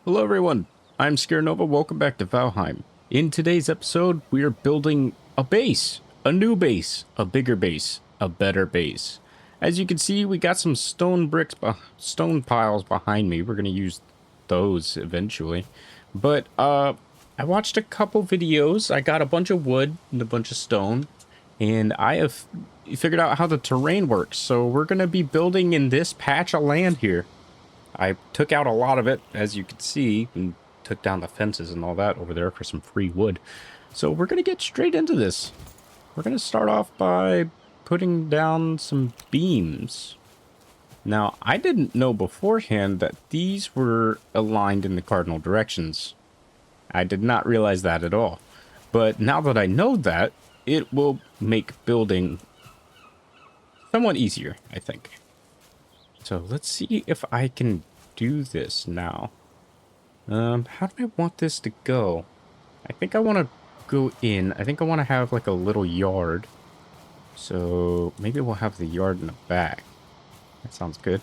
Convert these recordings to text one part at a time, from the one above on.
Hello everyone, I'm Scarenova, welcome back to Valheim. In today's episode, we are building a base, a new base, a bigger base, a better base. As you can see, we got some stone bricks, stone piles behind me. We're going to use those eventually. But I watched a couple videos, I got a bunch of wood and a bunch of stone, and I have figured out how the terrain works. So we're going to be building in this patch of land here. I took out a lot of it, as you can see, and took down the fences and all that over there for some free wood. So we're going to get straight into this. We're going to start off by putting down some beams. Now, I didn't know beforehand that these were aligned in the cardinal directions. I did not realize that at all. But now that I know that, it will make building somewhat easier, I think. So let's see if I can do this now. How do I want this to go? I think I want to go in. I think I want to have like a little yard. So maybe we'll have the yard in the back. That sounds good.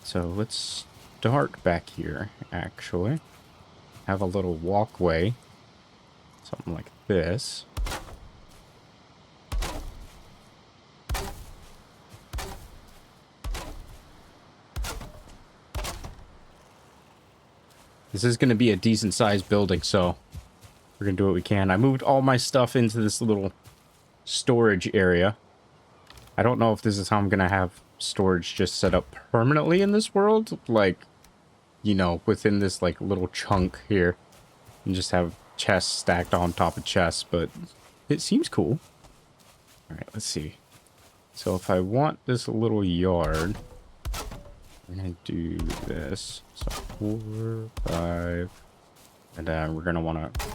So let's start back here, actually. Have a little walkway. Something like this. This is going to be a decent sized building, so we're going to do what we can. I moved all my stuff into this little storage area. I don't know if this is how I'm going to have storage just set up permanently in this world. Like, you know, within this like little chunk here. And just have chests stacked on top of chests, but it seems cool. All right, let's see. So if I want this little yard, I'm going to do this. So 4, 5, and then we're going to want to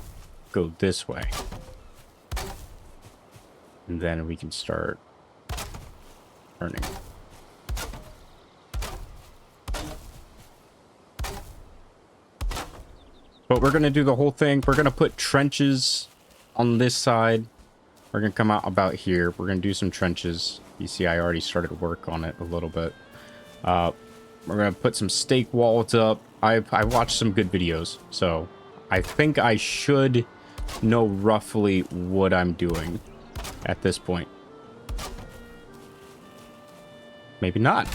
go this way. And then we can start turning. But we're going to do the whole thing. We're going to put trenches on this side. We're going to come out about here. We're going to do some trenches. You see, I already started work on it a little bit. We're going to put some stake walls up. I watched some good videos, so I think I should know roughly what I'm doing at this point. Maybe not.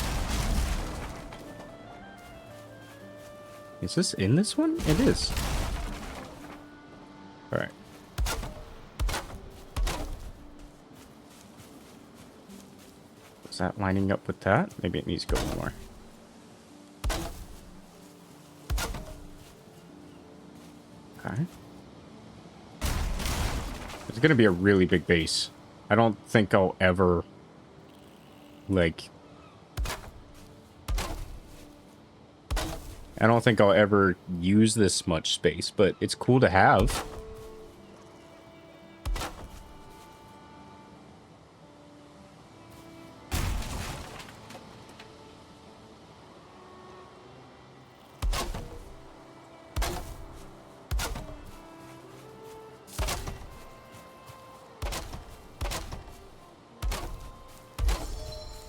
Is this in this one? It is. All right. Is that lining up with that? Maybe it needs to go more. Okay. It's going to be a really big base. I don't think I'll ever, like... I don't think I'll ever use this much space, but it's cool to have.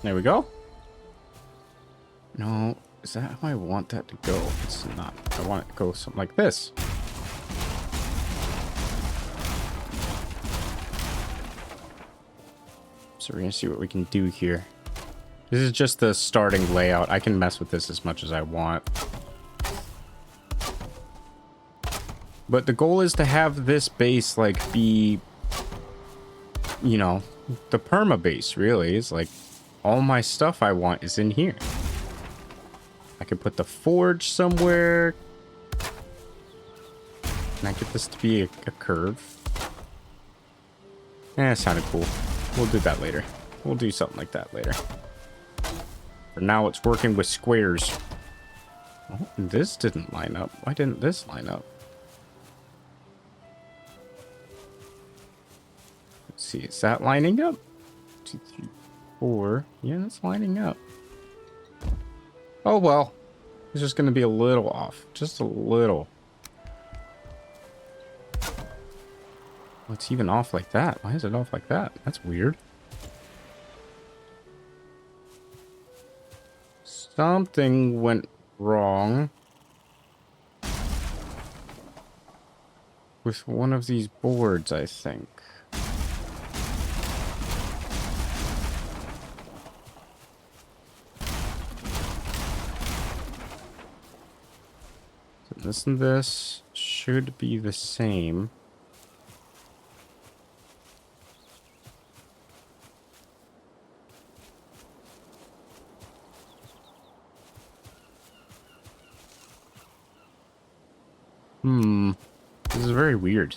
There we go. No, is that how I want that to go? It's not. I want it to go something like this. So we're going to see what we can do here. This is just the starting layout. I can mess with this as much as I want. But the goal is to have this base, like, be, you know, the perma base, really. It's like, all my stuff I want is in here. I could put the forge somewhere. Can I get this to be a curve? It sounded cool. We'll do that later. We'll do something like that later. For now, it's working with squares. Oh, this didn't line up. Why didn't this line up? Let's see. Is that lining up? 2, 3, 4. Yeah, that's lining up. Oh, well. It's just going to be a little off. Just a little. Oh, it's even off like that. Why is it off like that? That's weird. Something went wrong. with one of these boards, I think. So this and this should be the same. This is very weird.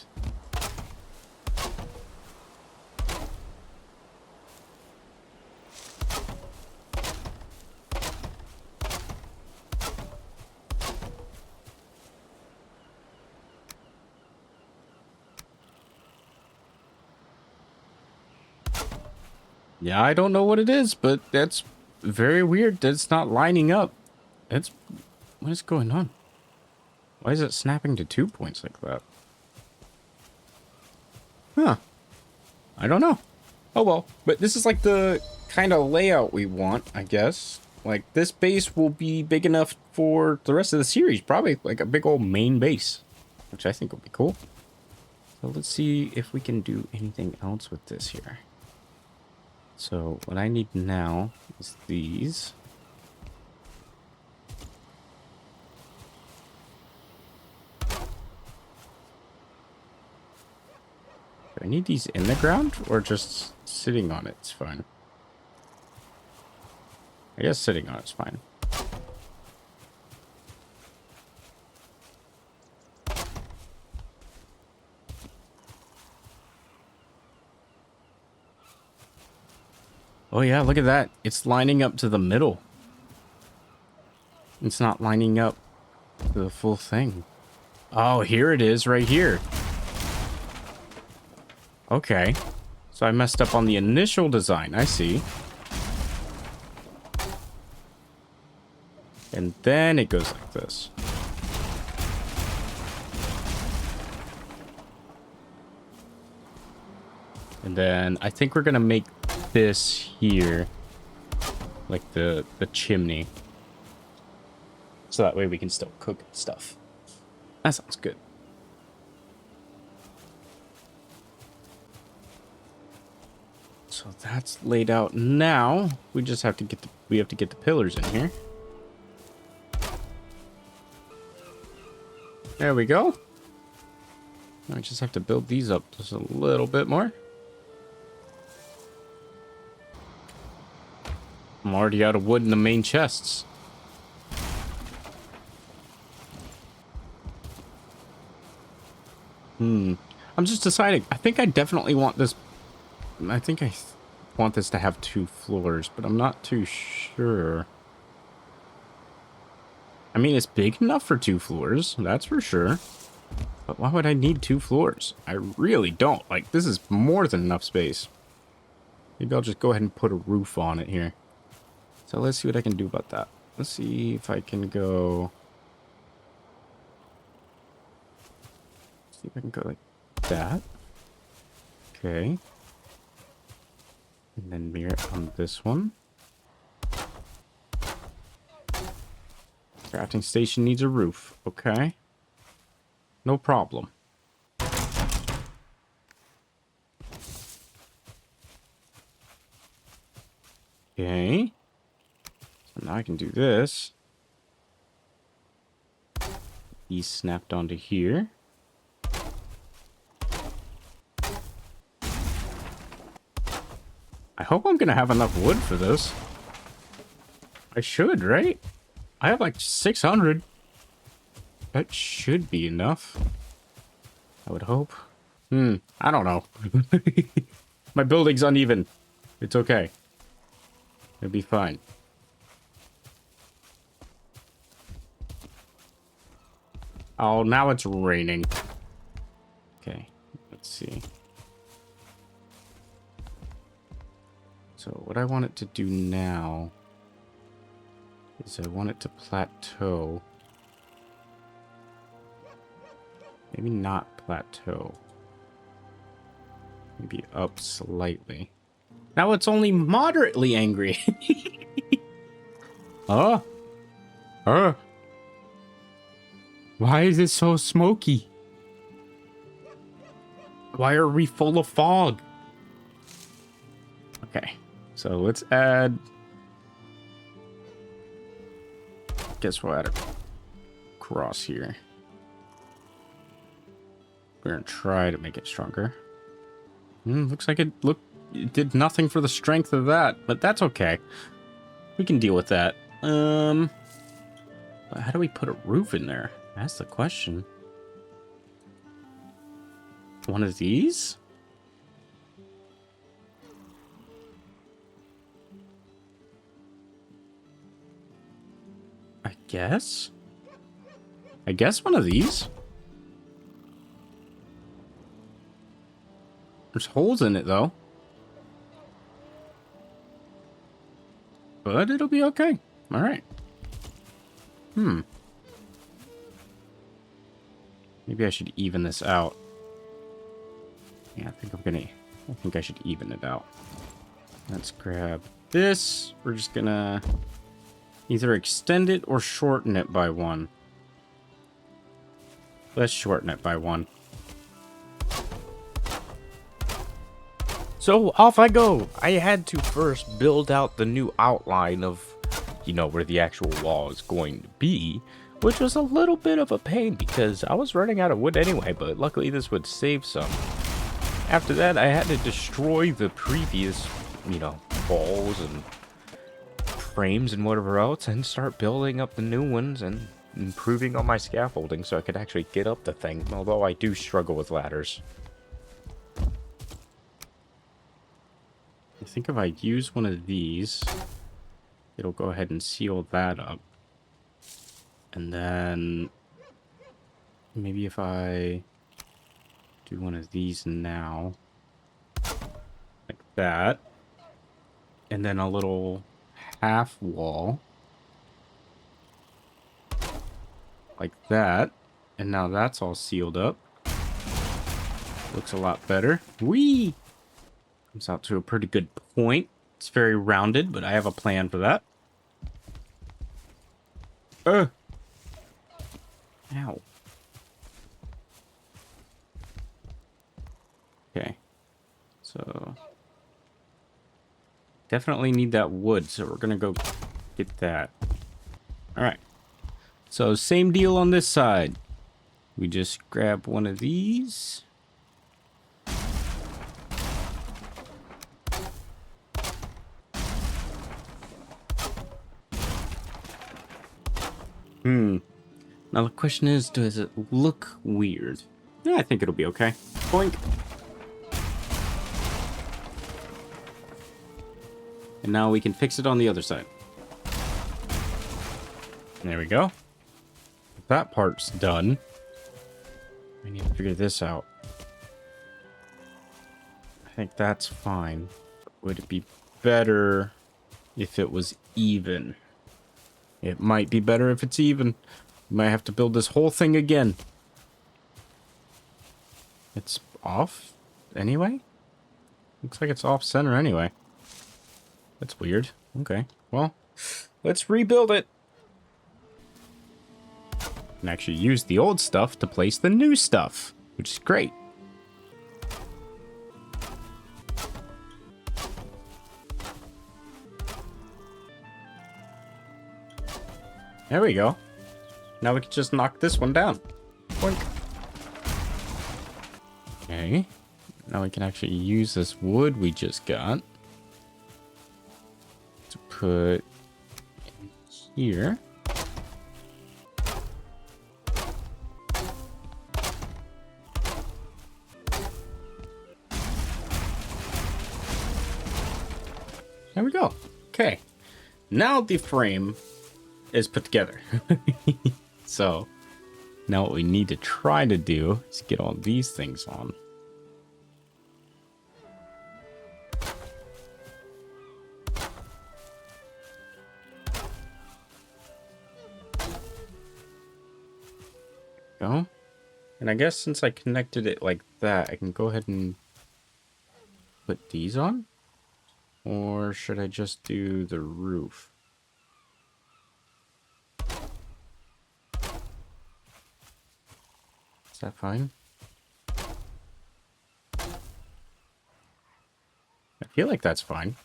Yeah, I don't know what it is, but that's very weird that it's not lining up. What is going on? Why is it snapping to 2 points like that? Huh. I don't know. Oh well, but this is like the kind of layout we want, I guess. Like, this base will be big enough for the rest of the series, probably like a big old main base, which I think will be cool. So let's see if we can do anything else with this here. So what I need now is these. Do I need these in the ground or just sitting on it? It's fine. I guess sitting on it's fine. Oh yeah, look at that. It's lining up to the middle. It's not lining up to the full thing. Oh, here it is right here. Okay. So I messed up on the initial design. I see. And then it goes like this. And then I think we're going to make this here like the chimney. So that way we can still cook stuff. That sounds good. So that's laid out now. We just have to get the pillars in here. There we go. I just have to build these up just a little bit more. I'm already out of wood in the main chests. I'm just deciding. I think I definitely want this. I think I want this to have 2 floors, but I'm not too sure. I mean, it's big enough for 2 floors, that's for sure. But why would I need 2 floors? I really don't. Like, this is more than enough space. Maybe I'll just go ahead and put a roof on it here. So let's see what I can do about that. Let's see if I can go... see if I can go like that. Okay. And then mirror on this one. Crafting station needs a roof. Okay. No problem. Okay. So now I can do this. These snapped onto here. I hope I'm gonna have enough wood for this. I should, right? I have like 600. That should be enough. I would hope. I don't know. My building's uneven. It's okay. It'll be fine. Oh, now it's raining. Okay, let's see. So what I want it to do now is I want it to plateau. Maybe not plateau. Maybe up slightly. Now it's only moderately angry. Oh. Why is it so smoky? Why are we full of fog? Okay, so let's add... Guess we'll add a cross here. We're gonna try to make it stronger. Looks like it did nothing for the strength of that, but that's okay. We can deal with that. But how do we put a roof in there? That's the question. One of these? I guess one of these. There's holes in it, though. But it'll be okay. All right. Maybe I should even this out. Yeah, I think I should even it out. Let's grab this. We're just gonna either extend it or shorten it by 1. Let's shorten it by 1. So off I go. I had to first build out the new outline of, where the actual wall is going to be, which was a little bit of a pain because I was running out of wood anyway, but luckily this would save some. After that, I had to destroy the previous, walls and frames and whatever else and start building up the new ones and improving on my scaffolding so I could actually get up the thing, although I do struggle with ladders. I think if I use one of these, it'll go ahead and seal that up. And then maybe if I do one of these now, like that, and then a little half wall, like that, and now that's all sealed up. Looks a lot better. Whee! Comes out to a pretty good point. It's very rounded, but I have a plan for that. Ow. Okay. So definitely need that wood, so we're gonna go get that. All right. So same deal on this side. We just grab one of these. Now the question is, does it look weird? Yeah, I think it'll be okay. Boink. And now we can fix it on the other side. There we go. That part's done. I need to figure this out. I think that's fine. Would it be better if it was even? It might be better if it's even. Might have to build this whole thing again. It's off anyway? Looks like it's off center anyway. That's weird. Okay, well, let's rebuild it. And actually use the old stuff to place the new stuff, which is great. There we go. Now we can just knock this one down. Boink. Okay. Now we can actually use this wood we just got to put in here. There we go. Okay. Now the frame is put together. So now what we need to try to do is get all these things on. Go. And I guess since I connected it like that, I can go ahead and put these on. Or should I just do the roof? Is that fine? feel like that's fine.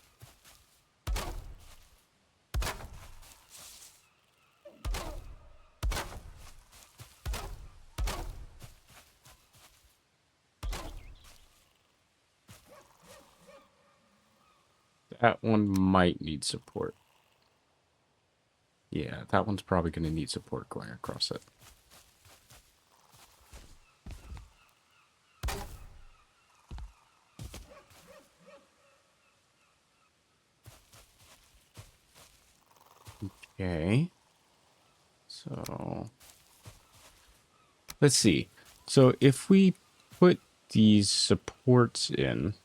That one might need support. Yeah, that one's probably going to need support going across it. Okay. So, let's see. So if we put these supports in,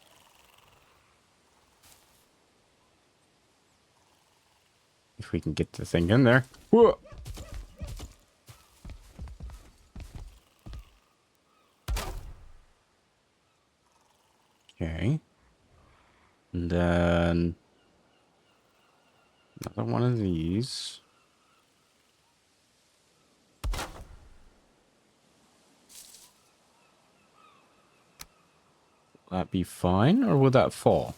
if we can get the thing in there. Whoa! Okay. And then another one of these. Will that be fine, or will that fall?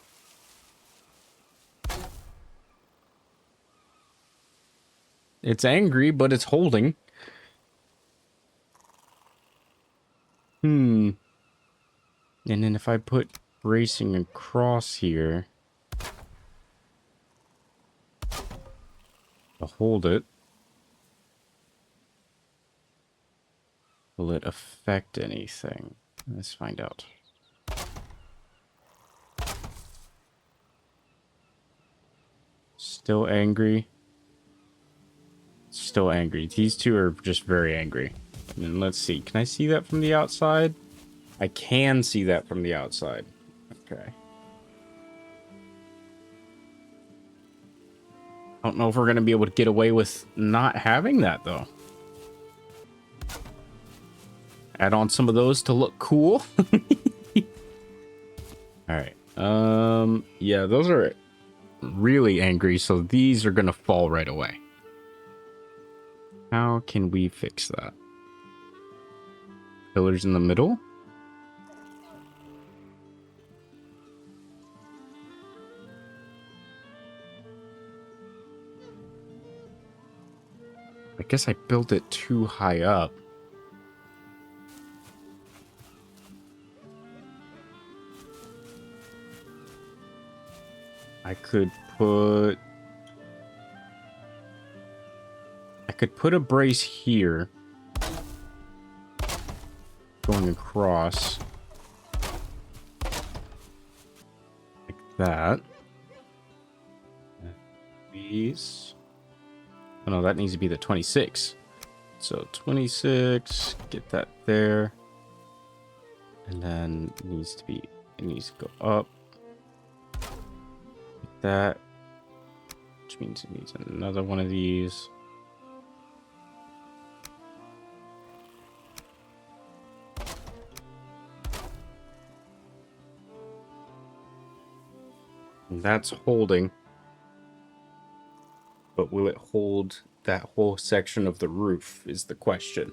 It's angry, but it's holding. And then if I put bracing across here to hold it, will it affect anything? Let's find out. Still angry. Still angry. These two are just very angry. And let's see. Can I see that from the outside? I can see that from the outside. Okay. I don't know if we're going to be able to get away with not having that, though. Add on some of those to look cool. All right. Yeah, those are really angry, so these are going to fall right away. How can we fix that? Pillars in the middle? I guess I built it too high up. I could put a brace here going across like that. These. Oh no, that needs to be the 26. So 26, get that there. And then it needs to go up. Like that. Which means it needs another one of these. And that's holding. But will it hold that whole section of the roof is the question.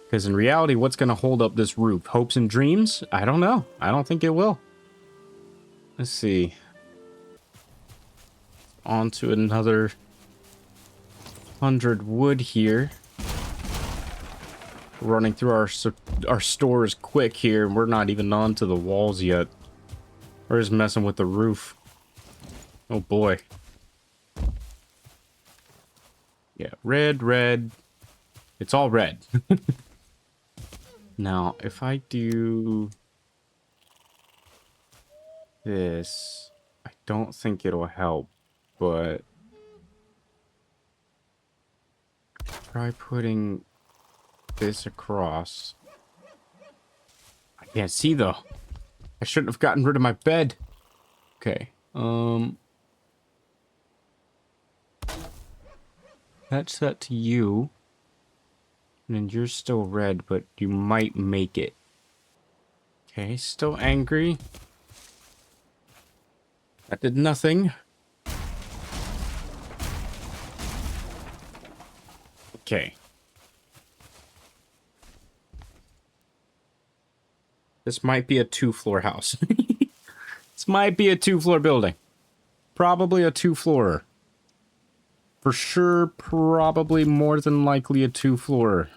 Because in reality, what's going to hold up this roof? Hopes and dreams? I don't know. I don't think it will. Let's see. On to another 100 wood here. Running through our stores quick here, and we're not even on to the walls yet. We're just messing with the roof. Oh boy. Yeah, red. It's all red. Now, if I do this, I don't think it'll help, but try putting this across. I can't see though. I shouldn't have gotten rid of my bed. Okay. That's that to you. And you're still red, but you might make it. Okay, still angry. That did nothing. Okay. This might be a 2-floor house. This might be a 2-floor building. Probably a 2-floorer. For sure, probably more than likely a 2-floorer.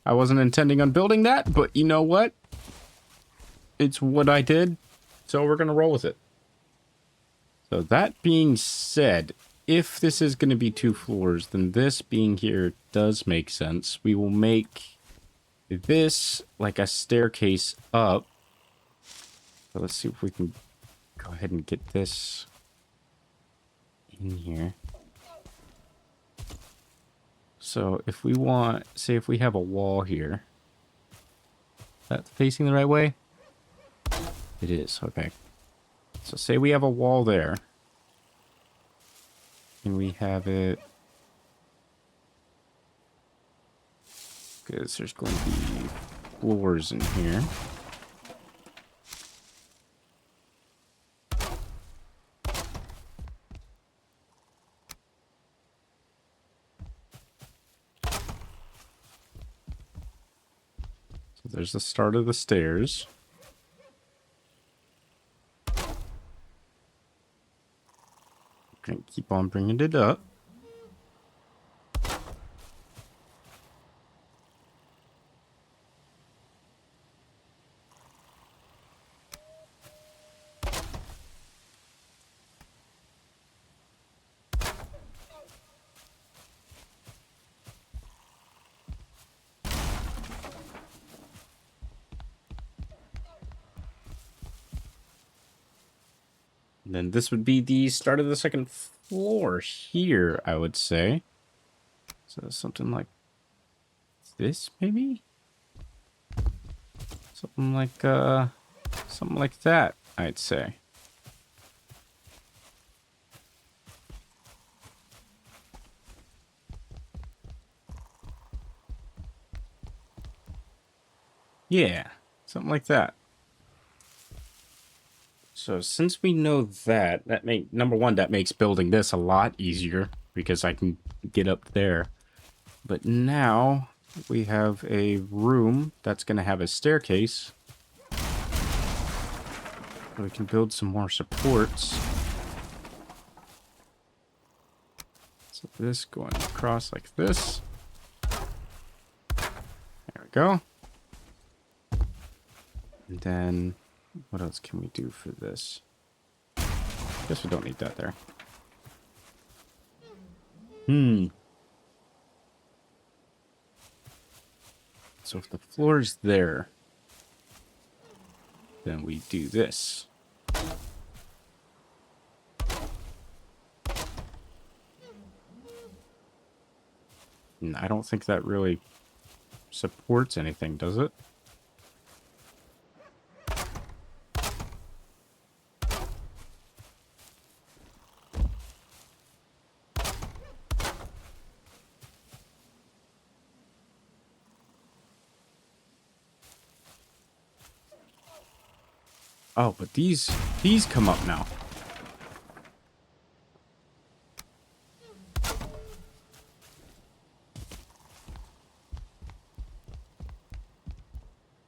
I wasn't intending on building that, but you know what? It's what I did, so we're going to roll with it. So that being said, if this is going to be 2 floors, then this being here does make sense. We will make this like a staircase up. So let's see if we can go ahead and get this in here. So if we want, say if we have a wall here. Is that facing the right way? It is, okay. So say we have a wall there. And we have it... because there's going to be floors in here. So there's the start of the stairs. Gonna keep on bringing it up. And then this would be the start of the second floor here, I would say. So something like this, maybe? Something like that, I'd say. Yeah, something like that. So since we know that, number one, that makes building this a lot easier because I can get up there. But now we have a room that's going to have a staircase. We can build some more supports. So this going across like this. There we go. And then what else can we do for this? Guess we don't need that there. So if the floor's there, then we do this. And I don't think that really supports anything, does it? Oh, but these come up now.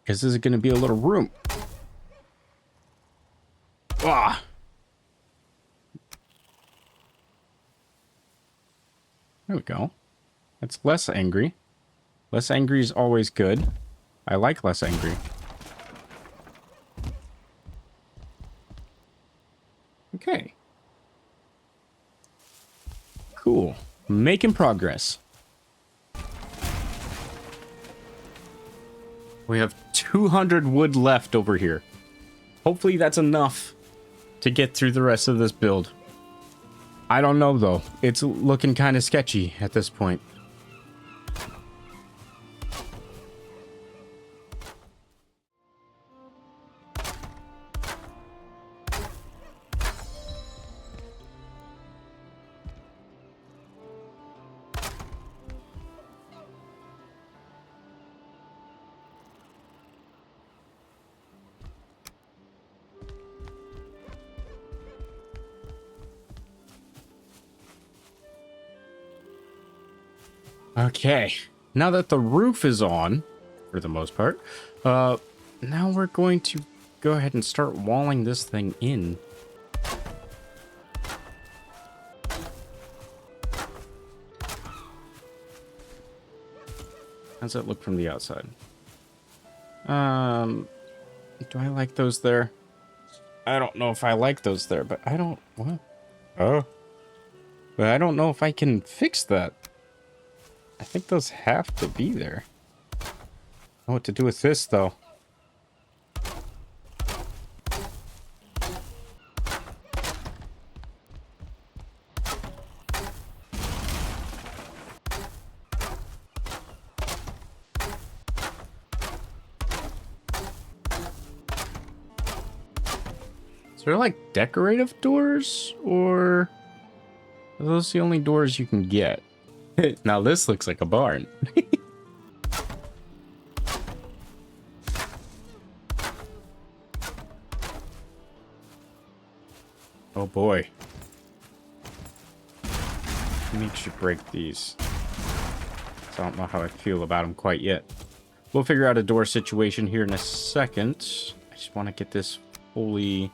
Because this is going to be a little room. Ah. There we go. That's less angry. Less angry is always good. I like less angry. Okay. Cool. Making progress. We have 200 wood left over here. Hopefully that's enough to get through the rest of this build. I don't know though. It's looking kind of sketchy at this point. Okay, now that the roof is on, for the most part, now we're going to go ahead and start walling this thing in. How's that look from the outside? Do I like those there? I don't know if I like those there, but I don't... What? Oh. But I don't know if I can fix that. I think those have to be there. I know what to do with this, though. Is there like decorative doors, or are those the only doors you can get? Now this looks like a barn. Oh boy. Makes you break these. So I don't know how I feel about them quite yet. We'll figure out a door situation here in a second. I just want to get this fully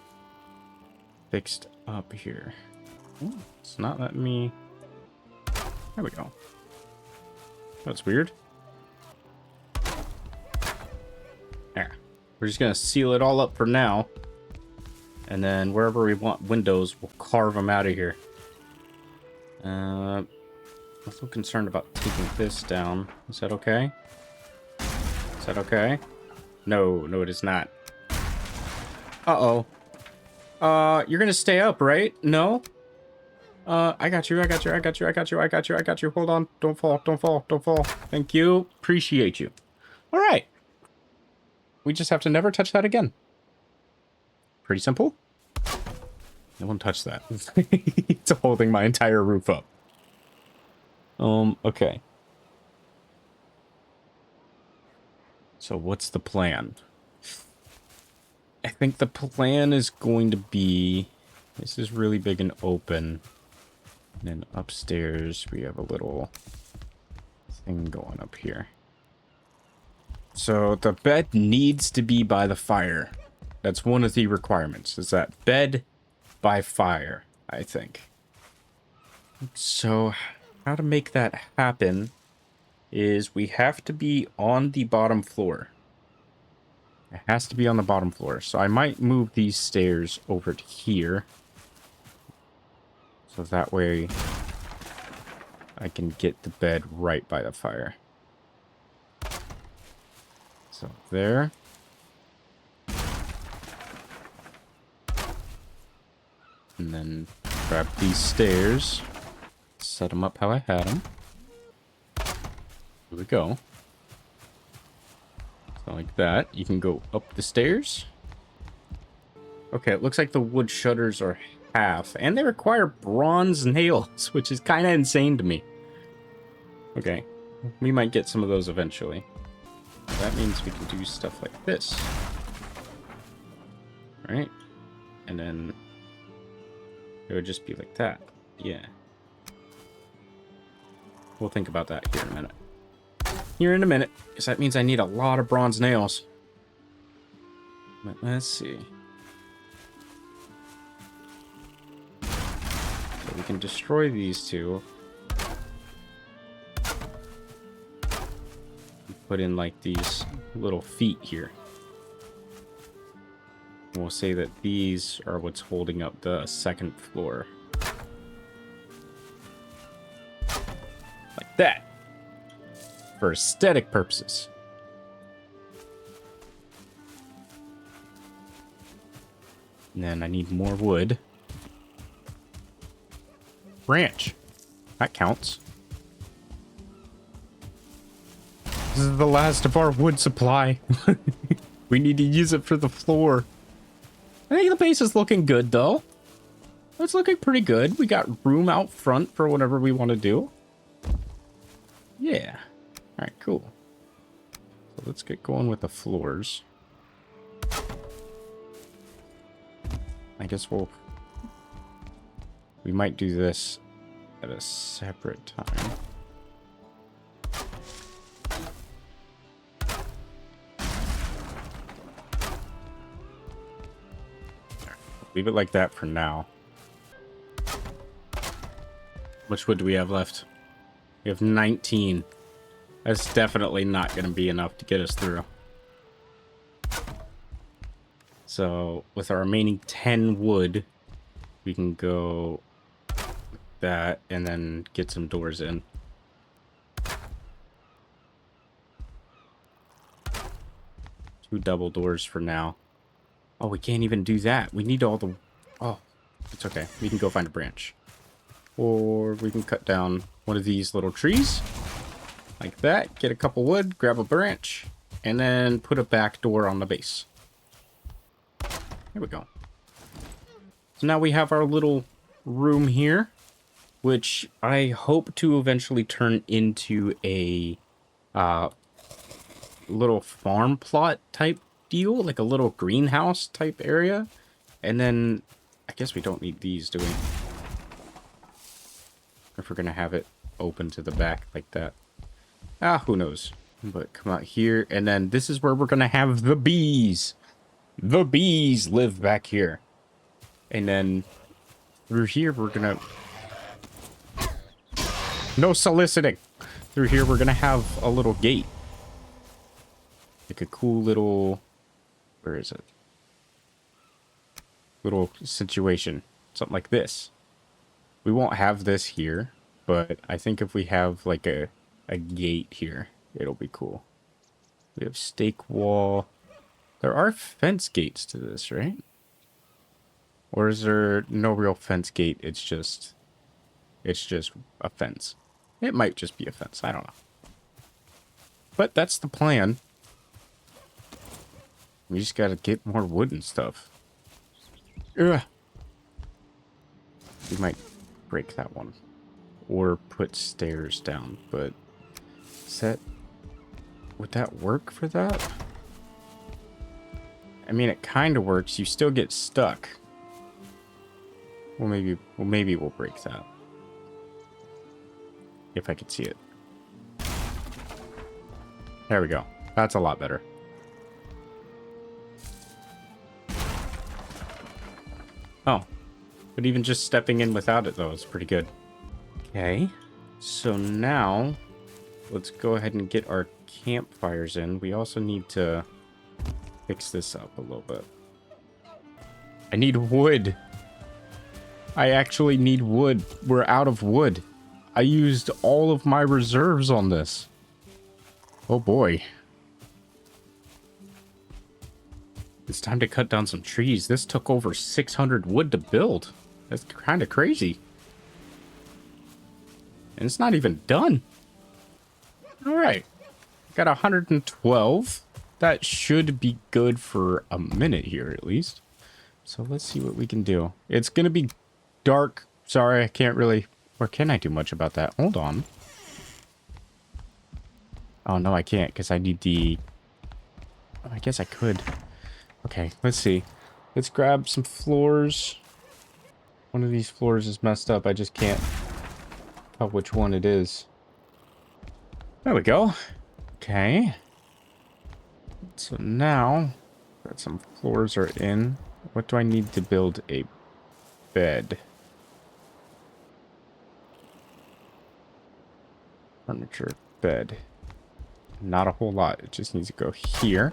fixed up here. Ooh, it's not letting me... There we go. That's weird. There. We're just going to seal it all up for now. And then wherever we want windows, we'll carve them out of here. I'm a little concerned about taking this down. Is that okay? Is that okay? No, no, it is not. Uh-oh. You're gonna stay up, right? No? I got you, I got you, I got you, I got you, I got you, I got you. Hold on. Don't fall, don't fall, don't fall. Thank you. Appreciate you. All right. We just have to never touch that again. Pretty simple. No one touched that. It's holding my entire roof up. Okay. So what's the plan? I think the plan is going to be... This is really big and open. And then upstairs, we have a little thing going up here. So the bed needs to be by the fire. That's one of the requirements, is that bed by fire, I think. So how to make that happen is we have to be on the bottom floor. It has to be on the bottom floor. So I might move these stairs over to here. So that way I can get the bed right by the fire. So there. And then grab these stairs. Set them up how I had them. Here we go. So like that. You can go up the stairs. Okay, it looks like the wood shutters are half. And they require bronze nails, which is kind of insane to me. Okay. We might get some of those eventually. That means we can do stuff like this. Right? And then it would just be like that. Yeah. We'll think about that here in a minute. Here in a minute, because that means I need a lot of bronze nails. But let's see. So we can destroy these two. Put in like these little feet here. And we'll say that these are what's holding up the second floor. Like that. For aesthetic purposes. And then I need more wood. Branch. That counts. This is the last of our wood supply. We need to use it for the floor. I think the base is looking good, though. It's looking pretty good. We got room out front for whatever we want to do. Yeah. All right, cool. So let's get going with the floors. I guess we might do this at a separate time. Leave it like that for now. How much wood do we have left? We have 19. That's definitely not going to be enough to get us through. So with our remaining 10 wood, we can go that and then get some doors in. Two double doors for now. Oh, we can't even do that. We need all the... Oh, it's okay. We can go find a branch. Or we can cut down one of these little trees. Like that. Get a couple wood, grab a branch, and then put a back door on the base. There we go. So now we have our little room here, which I hope to eventually turn into a little farm plot type deal, like a little greenhouse type area. And then I guess we don't need these, do we? If we're gonna have it open to the back like that. Ah, who knows? But come out here, and then this is where we're gonna have the bees. The bees live back here. And then through here we're gonna... No soliciting! Through here we're gonna have a little gate. Like a cool little... Where is it? Little situation. Something like this. We won't have this here, but I think if we have like a gate here, it'll be cool. We have stake wall. There are fence gates to this, right? Or is there no real fence gate? It's just a fence. It might just be a fence. I don't know. But that's the plan. We just gotta get more wood and stuff. Ugh. We might break that one. Or put stairs down, but... Would that work for that? I mean, it kind of works. You still get stuck. Well, maybe we'll break that. If I could see it. There we go. That's a lot better. Oh. But even just stepping in without it, though, is pretty good. Okay. So now, let's go ahead and get our campfires in. We also need to fix this up a little bit. I need wood. I actually need wood. We're out of wood. I used all of my reserves on this. Oh boy. It's time to cut down some trees. This took over 600 wood to build. That's kind of crazy. And it's not even done. All right. Got 112. That should be good for a minute here, at least. So let's see what we can do. It's going to be dark. Sorry, I can't really... Or can I do much about that? Hold on. Oh, no, I can't, because I need the... Oh, I guess I could. Okay, let's see. Let's grab some floors. One of these floors is messed up. I just can't tell which one it is. There we go. Okay. So now, that some floors are in. What do I need to build a bed? Furniture, bed. Not a whole lot. It just needs to go here.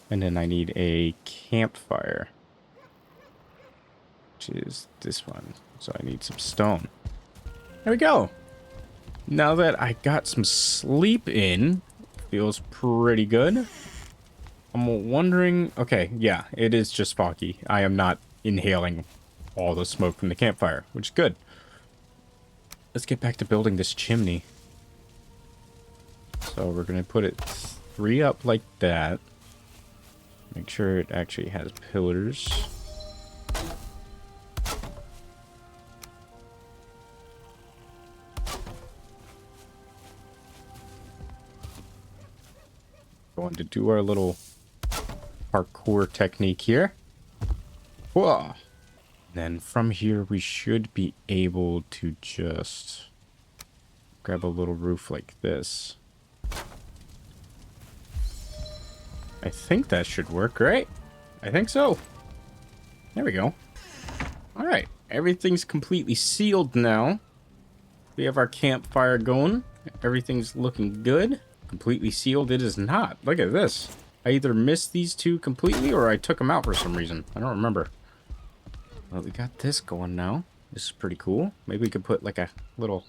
And then I need a campfire. Which is this one. So I need some stone. There we go. Now that I got some sleep in, feels pretty good. I'm wondering... Okay, yeah, it is just foggy. I am not inhaling all the smoke from the campfire, which is good. Let's get back to building this chimney. So we're going to put it 3 up like that. Make sure it actually has pillars. Going to do our little parkour technique here. Whoa. Then from here we should be able to just grab a little roof like this. I think that should work, right? I think so. There we go. All right, everything's completely sealed now. We have our campfire going. Everything's looking good. Completely sealed. It is not. Look at this. I either missed these two completely or I took them out for some reason. I don't remember. Well, we got this going now. This is pretty cool. Maybe we could put like a little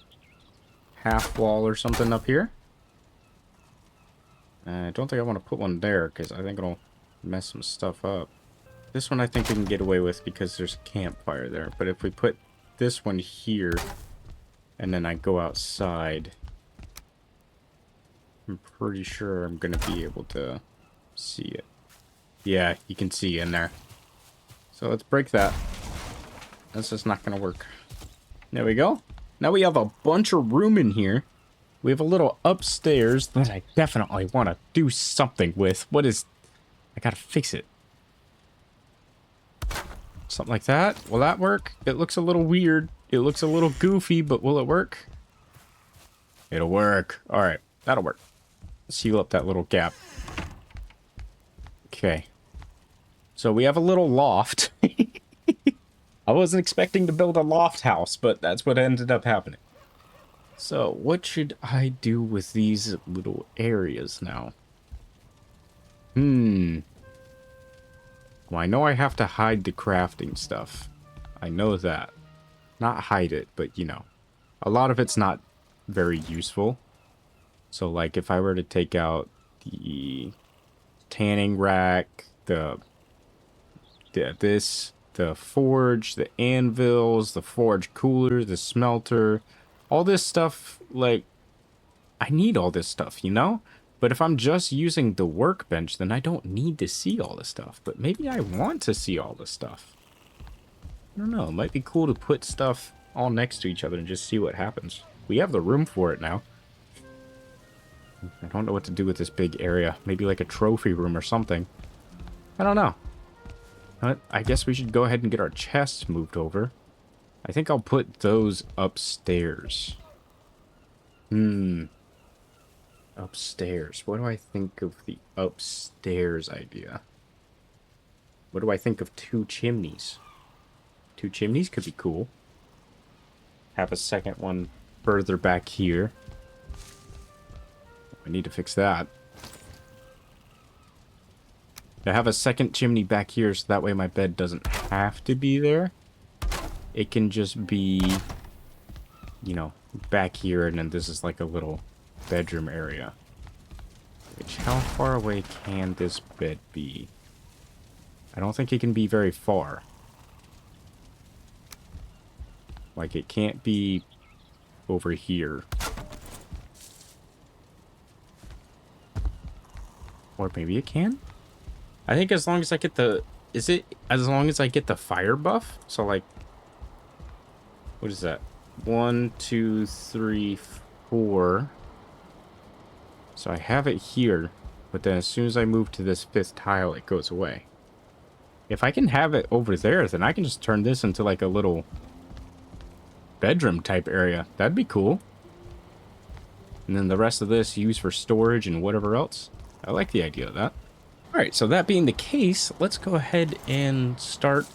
half wall or something up here. I don't think I want to put one there because I think it'll mess some stuff up. This one I think we can get away with because there's a campfire there. But if we put this one here and then I go outside, I'm pretty sure I'm going to be able to see it. Yeah, you can see in there. So let's break that. This is not going to work. There we go. Now we have a bunch of room in here. We have a little upstairs that I definitely want to do something with. What is... I gotta fix it. Something like that. Will that work? It looks a little weird. It looks a little goofy, but will it work? It'll work. Alright, that'll work. Seal up that little gap. Okay. So we have a little loft. I wasn't expecting to build a loft house, but that's what ended up happening. So, what should I do with these little areas now? Well, I know I have to hide the crafting stuff. I know that. Not hide it, but, you know. A lot of it's not very useful. So, like, if I were to take out the tanning rack, the forge, the anvils, the forge cooler, the smelter... all this stuff, like, I need all this stuff, you know? But if I'm just using the workbench, then I don't need to see all this stuff. But maybe I want to see all this stuff. I don't know. It might be cool to put stuff all next to each other and just see what happens. We have the room for it now. I don't know what to do with this big area. Maybe like a trophy room or something. I don't know. But I guess we should go ahead and get our chests moved over. I think I'll put those upstairs. Upstairs. What do I think of the upstairs idea? What do I think of 2 chimneys? 2 chimneys could be cool. Have a second one further back here. I need to fix that. I have a second chimney back here so that way my bed doesn't have to be there. It can just be, you know, back here, and then this is like a little bedroom area. Which, how far away can this bed be? I don't think it can be very far. Like, it can't be over here. Or maybe it can? I think as long as I get the... as long as I get the fire buff? So, like... what is that? 1, 2, 3, 4. So I have it here, but then as soon as I move to this 5th tile, it goes away. If I can have it over there, then I can just turn this into like a little bedroom type area. That'd be cool. And then the rest of this used for storage and whatever else. I like the idea of that. Alright, so that being the case, let's go ahead and start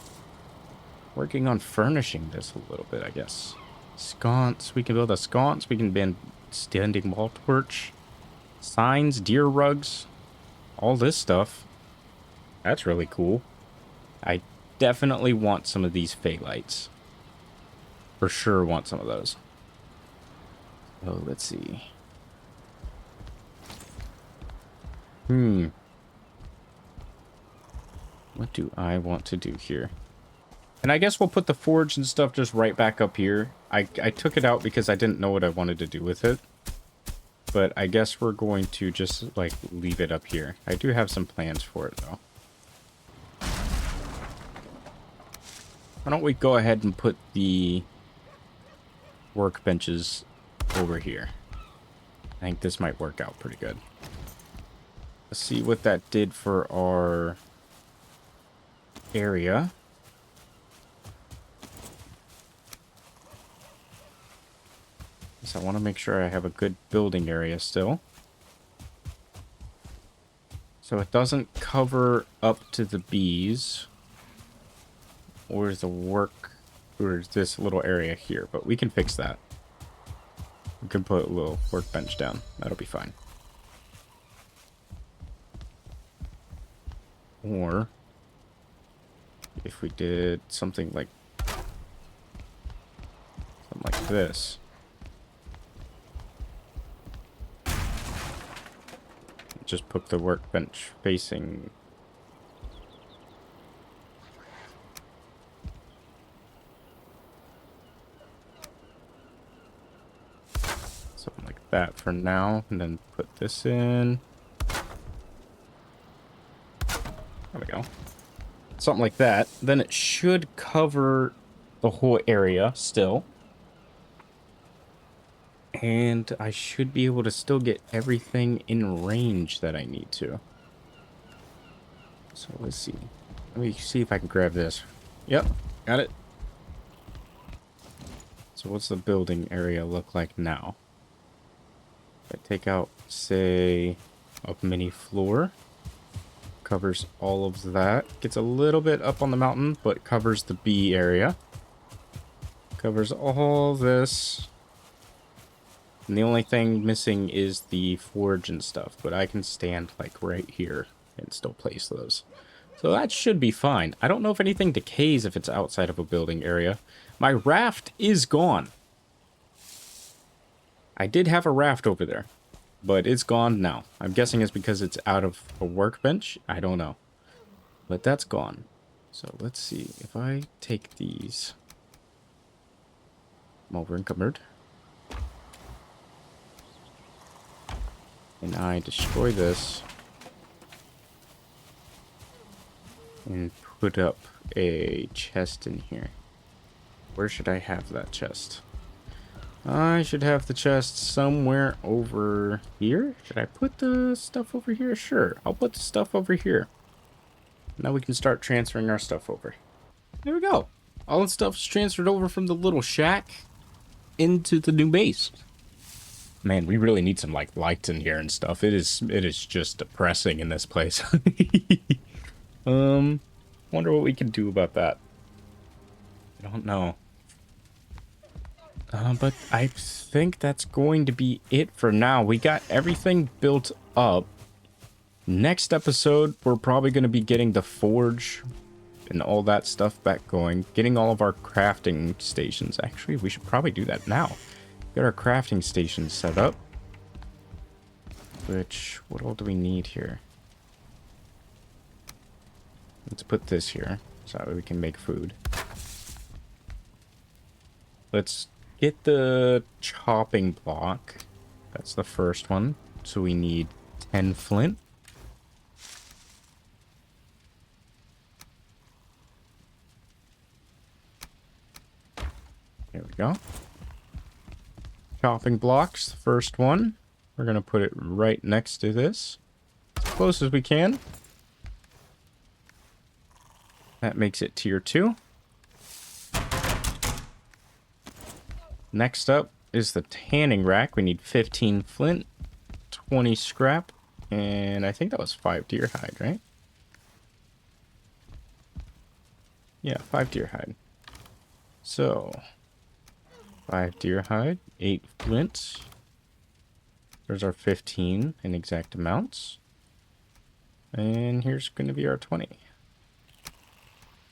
working on furnishing this a little bit, I guess. Sconce. We can build a sconce. We can build standing wall torch. Signs, deer rugs. All this stuff. That's really cool. I definitely want some of these phthalites. For sure want some of those. Oh, let's see. What do I want to do here? And I guess we'll put the forge and stuff just right back up here. I took it out because I didn't know what I wanted to do with it. But I guess we're going to just, like, leave it up here. I do have some plans for it, though. Why don't we go ahead and put the workbenches over here? I think this might work out pretty good. Let's see what that did for our area. So I want to make sure I have a good building area still. So it doesn't cover up to the bees or the work for this little area here, but we can fix that. We can put a little workbench down. That'll be fine. Or if we did something like this. Just put the workbench facing. Something like that for now, and then put this in. There we go. Something like that. Then it should cover the whole area still. And I should be able to still get everything in range that I need to. So let's see. Let me see if I can grab this. Yep, got it. So what's the building area look like now? If I take out, say, a mini floor. Covers all of that. Gets a little bit up on the mountain, but covers the B area. Covers all this. And the only thing missing is the forge and stuff, but I can stand like right here and still place those. So that should be fine. I don't know if anything decays if it's outside of a building area. My raft is gone. I did have a raft over there, but it's gone now. I'm guessing it's because it's out of a workbench. I don't know. But that's gone. So let's see. If I take these. I'm over encumbered. And I destroy this. And put up a chest in here. Where should I have that chest? I should have the chest somewhere over here. Should I put the stuff over here? Sure, I'll put the stuff over here. Now we can start transferring our stuff over. There we go. All the stuff's transferred over from the little shack into the new base. Man, we really need some like lights in here and stuff. It is just depressing in this place. Wonder what we can do about that. I don't know. But I think that's going to be it for now. We got everything built up. Next episode, we're probably going to be getting the forge and all that stuff back going. Getting all of our crafting stations. Actually, we should probably do that now. Get our crafting stations set up. Which, what all do we need here? Let's put this here, so that way we can make food. Let's get the chopping block. That's the first one. So we need 10 flint. There we go. Chopping blocks, the first one. We're going to put it right next to this. As close as we can. That makes it tier 2. Next up is the tanning rack. We need 15 flint, 20 scrap, and I think that was 5 deer hide, right? Yeah, 5 deer hide. So, 5 deer hide, 8 flint. There's our 15 in exact amounts. And here's going to be our 20.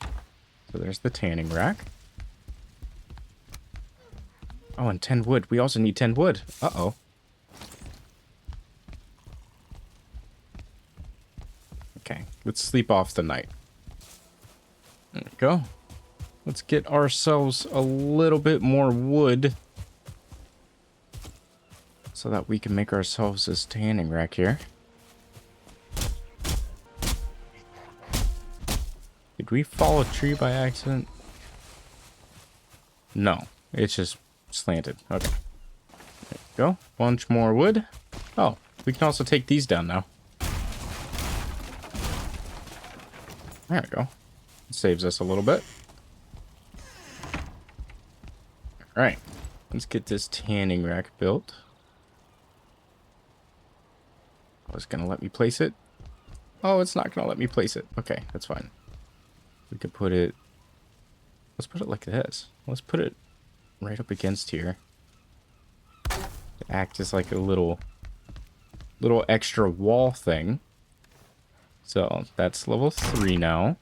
So there's the tanning rack. Oh, and 10 wood. We also need 10 wood. Uh-oh. Okay, let's sleep off the night. There we go. Let's get ourselves a little bit more wood so that we can make ourselves this tanning rack here. Did we fall a tree by accident? No, it's just slanted. Okay. There we go. Bunch more wood. Oh, we can also take these down now. There we go. It saves us a little bit. Alright. Let's get this tanning rack built. Oh, it's gonna let me place it. Oh, it's not gonna let me place it. Okay, that's fine. We could put it let's put it like this. Let's put it right up against here. Act as like a little extra wall thing. So that's level 3 now.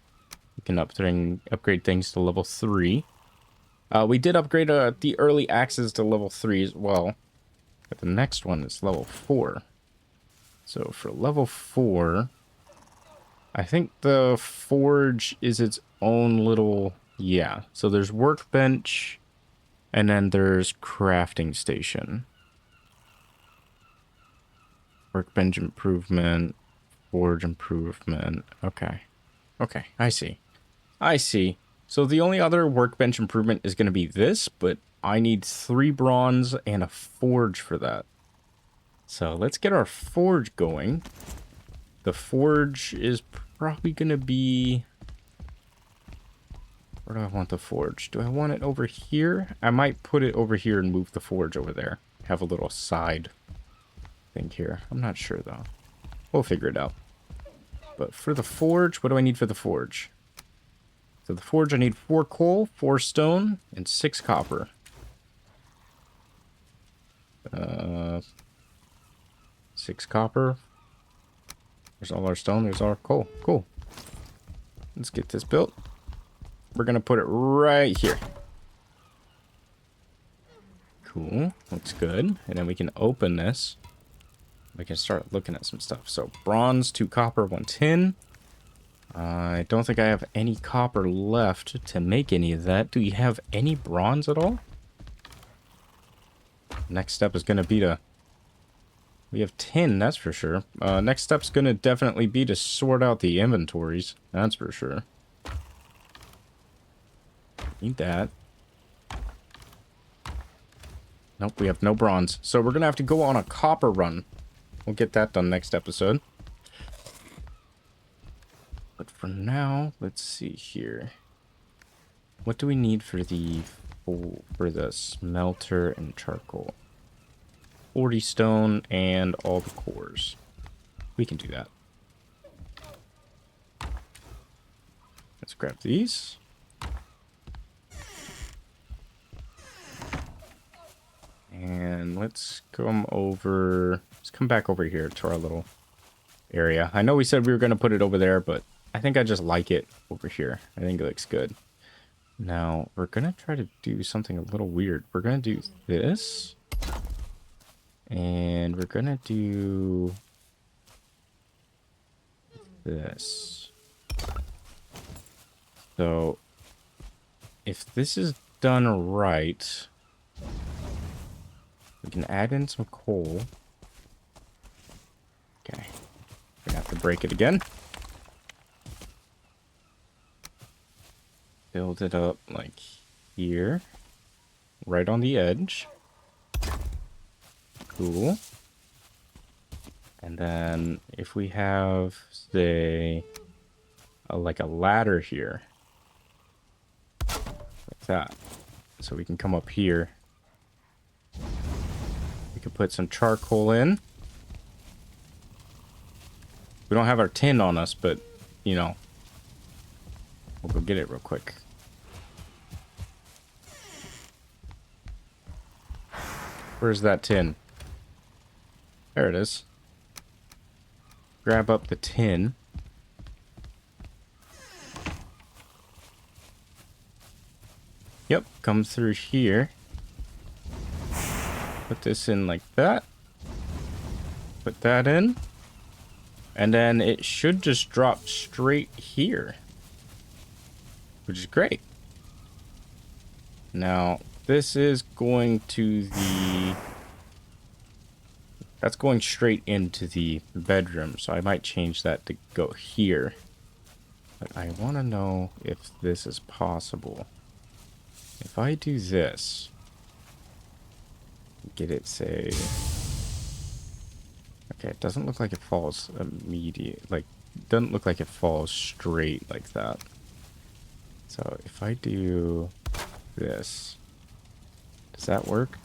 We can upgrade things to level 3. We did upgrade the early axes to level 3 as well. But the next one is level 4. So for level 4, I think the forge is its own little... Yeah, so there's workbench, and then there's crafting station. Workbench improvement, forge improvement. Okay. Okay, I see. I see. So the only other workbench improvement is going to be this, but I need 3 bronze and a forge for that. So let's get our forge going. The forge is probably going to be... Where do I want the forge? Do I want it over here? I might put it over here and move the forge over there. Have a little side thing here. I'm not sure, though. We'll figure it out. But for the forge, what do I need for the forge? So the forge, I need 4 coal, 4 stone, and 6 copper. 6 copper. There's all our stone. There's our coal. Cool. Let's get this built. We're going to put it right here. Cool. Looks good. And then we can open this. We can start looking at some stuff. So bronze, 2 copper, 1 tin. I don't think I have any copper left to make any of that. Do you have any bronze at all? Next step is going to be to... We have tin, that's for sure. Next step's going to definitely be to sort out the inventories. That's for sure. Need that. Nope, we have no bronze. So we're going to have to go on a copper run. We'll get that done next episode. But for now, let's see here. What do we need for the smelter and charcoal? 40 stone and all the cores. We can do that. Let's grab these. And let's come back over here to our little area. I know we said we were going to put it over there, but I think I just like it over here. I think it looks good. Now, we're going to try to do something a little weird. We're going to do this. And we're going to do this. So, if this is done right, we can add in some coal. Okay. We're going to have to break it again. Build it up like here. Right on the edge. Cool. And then if we have, say, like a ladder here. Like that. So we can come up here. We could put some charcoal in. We don't have our tin on us, but, you know, we'll go get it real quick. Where's that tin? There it is. Grab up the tin. Yep, come through here. Put this in like that. Put that in. And then it should just drop straight here. Which is great. Now, this is going to the... That's going straight into the bedroom, so I might change that to go here. But I want to know if this is possible. If I do this, get it, say... Okay, it doesn't look like it falls immediate, like, doesn't look like it falls straight like that. So if I do this, does that work?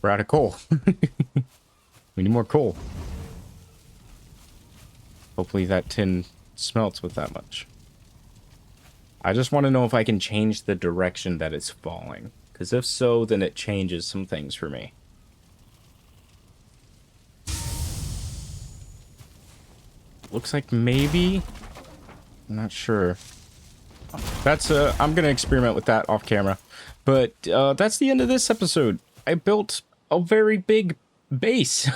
We're out of coal. We need more coal. Hopefully that tin smelts with that much. I just want to know if I can change the direction that it's falling. Because if so, then it changes some things for me. Looks like maybe... I'm not sure. That's I'm gonna experiment with that off camera. But that's the end of this episode. I built a very big base.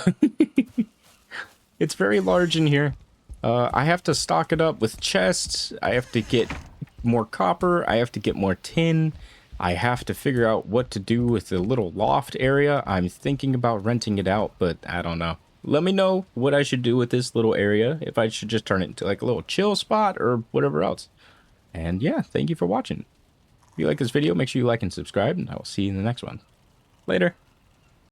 It's very large in here. I have to stock it up with chests. I have to get more copper. I have to get more tin. I have to figure out what to do with the little loft area. I'm thinking about renting it out, but I don't know. Let me know what I should do with this little area. If I should just turn it into like a little chill spot or whatever else. And yeah, thank you for watching. If you like this video, make sure you like and subscribe, and I will see you in the next one. Later.